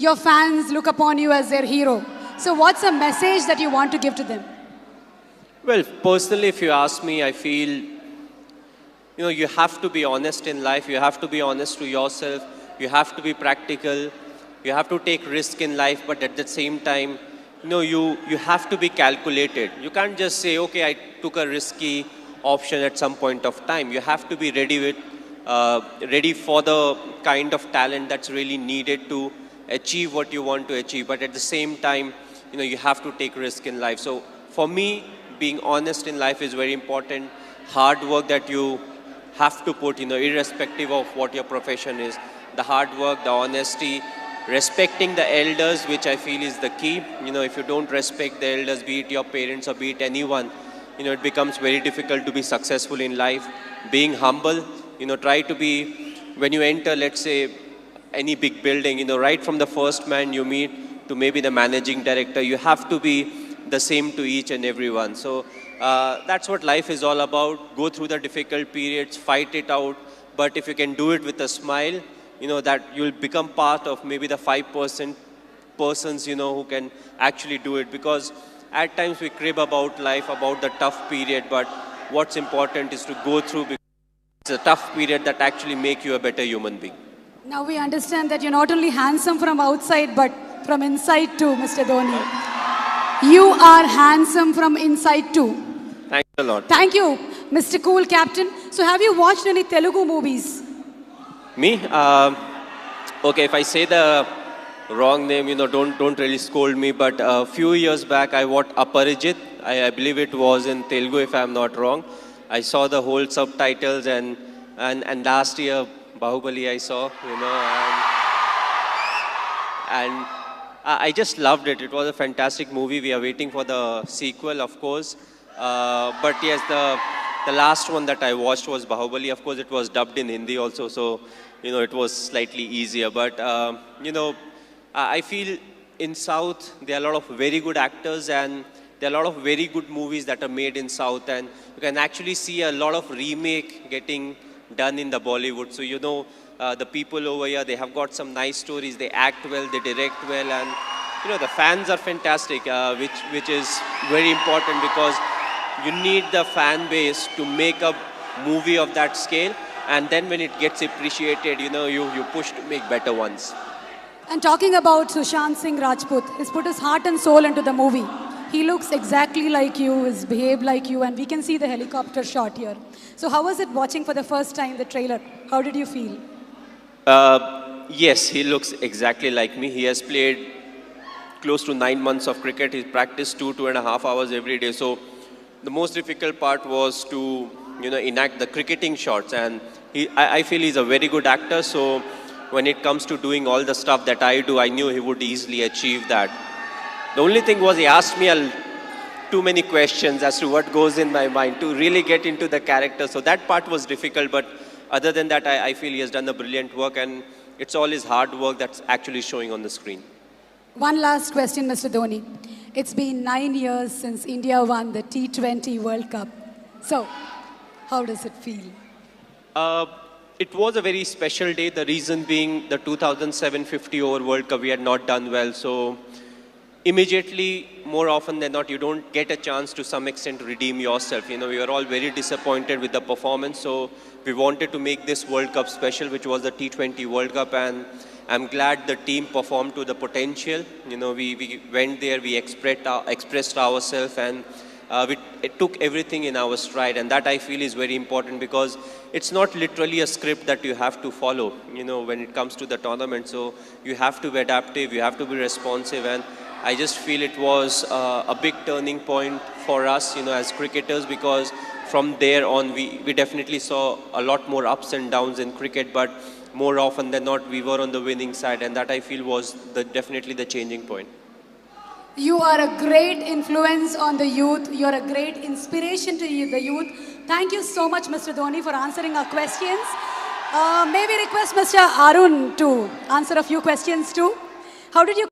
your fans look upon you as their hero. So what's a message that you want to give to them? Well, personally, if you ask me, I feel, you have to be honest in life. You have to be honest to yourself. You have to be practical. You have to take risk in life, but at the same time, you have to be calculated. You can't just say, okay, I took a risky option at some point of time. You have to be ready for the kind of talent that's really needed to achieve what you want to achieve. But at the same time, you have to take risk in life. So for me, being honest in life is very important. Hard work that you have to put, irrespective of what your profession is. The hard work, the honesty, respecting the elders, which I feel is the key. If you don't respect the elders, be it your parents or be it anyone, it becomes very difficult to be successful in life. Being humble, try to be, when you enter, let's say, any big building, right from the first man you meet to maybe the managing director, you have to be the same to each and everyone. So that's what life is all about. Go through the difficult periods, fight it out. But if you can do it with a smile, that you'll become part of maybe the 5% persons, who can actually do it. Because at times we crib about life, about the tough period. But what's important is to go through, because it's a tough period that actually make you a better human being. Now we understand that you're not only handsome from outside, but from inside too, Mr. Dhoni. You are handsome from inside too. Thanks a lot. Thank you, Mr. Cool Captain. So have you watched any Telugu movies? Me? Okay, if I say the wrong name, don't really scold me. But a few years back, I watched Aparijit. I believe it was in Telugu, if I'm not wrong. I saw the whole subtitles, and last year, Bahubali I saw, and I just loved it. It was a fantastic movie. We are waiting for the sequel, of course. But yes, the last one that I watched was Bahubali. Of course, it was dubbed in Hindi also, so, it was slightly easier. But, I feel in South, there are a lot of very good actors, and there are a lot of very good movies that are made in South. And you can actually see a lot of remake getting done in the Bollywood. So, the people over here, they have got some nice stories. They act well, they direct well, and, the fans are fantastic, which is very important, because you need the fan base to make a movie of that scale. And then when it gets appreciated, you push to make better ones. And talking about Sushant Singh Rajput, he's put his heart and soul into the movie. He looks exactly like you, he's behaved like you, and we can see the helicopter shot here. So how was it watching for the first time the trailer? How did you feel? Yes, he looks exactly like me. He has played close to 9 months of cricket. He practiced 2.5 hours every day. So the most difficult part was to, enact the cricketing shots. And I feel he's a very good actor. So when it comes to doing all the stuff that I do, I knew he would easily achieve that. The only thing was he asked me too many questions as to what goes in my mind to really get into the character. So that part was difficult. But other than that, I feel he has done a brilliant work. And it's all his hard work that's actually showing on the screen. One last question, Mr. Dhoni. It's been 9 years since India won the T20 World Cup. So, how does it feel? It was a very special day. The reason being the 2007 50-over World Cup, we had not done well. So, immediately, more often than not, you don't get a chance to some extent to redeem yourself. We were all very disappointed with the performance. So, we wanted to make this World Cup special, which was the T20 World Cup. And I'm glad the team performed to the potential. We went there, we expressed ourselves, and it took everything in our stride. And that I feel is very important, because it's not literally a script that you have to follow, when it comes to the tournament. So you have to be adaptive, you have to be responsive. And I just feel it was a big turning point for us, as cricketers, because from there on, we definitely saw a lot more ups and downs in cricket. But more often than not, we were on the winning side, and that I feel was definitely the changing point. You are a great influence on the youth. You are a great inspiration to the youth. Thank you so much, Mr. Dhoni, for answering our questions. May we request Mr. Arun to answer a few questions too? How did you